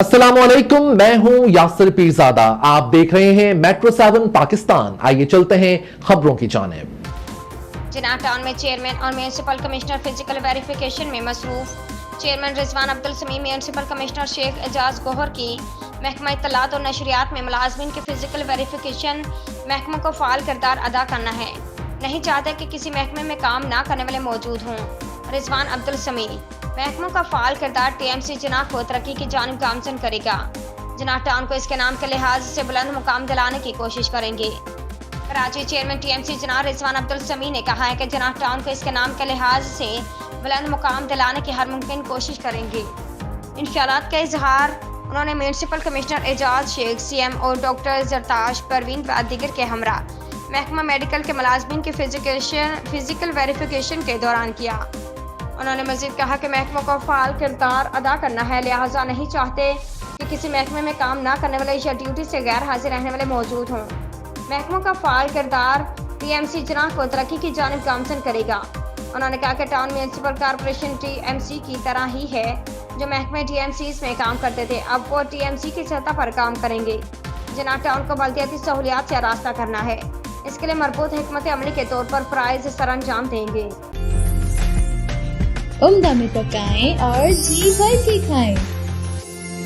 अस्सलामुअलैकुम, मैं हूं यासिर पीरजादा। आप देख रहे हैं मेट्रो 7 पाकिस्तान। आइए चलते हैं खबरों की जानिब। जिन्ना टाउन में चेयरमैन और म्यूनिसिपल कमिश्नर फिजिकल वेरिफिकेशन में मसरूफ। Chairman Rizwan Abdul Sameem, municipal commissioner Sheikh Ejaz Gohar की महकमा इत्तलात और नशरियात में मुलाजमीन के फिजिकल वेरिफिकेशन महकमों को फाल किरदार अदा करना है। नहीं चाहते कि किसी महकमे में काम ना करने वाले मौजूद हों। रिजवान अब्दुल समीम महकमों का फाल किरदार टीएमसी जिन्ना को तरक्की की जानिब गामजन करेगा। जिन्ना टाउन को इसके नाम के लिहाज से बुलंद मुकाम दिलाने की कोशिश करेंगे। कराची चेयरमैन टीएमसी जिन्ना रिजवान अब्दुल समीम ने कहा है कि जिन्ना टाउन को इसके नाम के लिहाज से बुलंद मुकाम दिलाने की हर मुमकिन कोशिश करेंगे। इन ख्यालात का इजहार उन्होंने municipal commissioner Ejaz Sheikh, CM और डॉक्टर जरताश परवीन व दीगर के हमरा महकमा मेडिकल के मुलाजमीन की फिजिकल वेरिफिकेशन के दौरान किया। उन्होंने मजीद कहा कि महकमों को फाल किरदार अदा करना है, लिहाजा नहीं चाहते कि किसी महकमे में काम ना करने वाले या ड्यूटी से गैर हाजिर रहने वाले मौजूद हों। महकमों का फाल किरदार टीएमसी जिन्ना को तरक्की की जानिब गामजन करेगा। उन्होंने कहा कि टाउन म्यूनिसिपल कॉरपोरेशन टीएमसी की तरह ही है, जो महकमे टीएमसीज में काम करते थे, अब वो टीएमसी की सतह पर काम करेंगे। जिन्ना टाउन को बल्दियाती सहूलियात से रास्ता करना है, इसके लिए मरबूत हिकमत अमली के तौर पर फ़राइज़ सर अंजाम देंगे। उम्दा में पकाएं और जी भर के खाएं।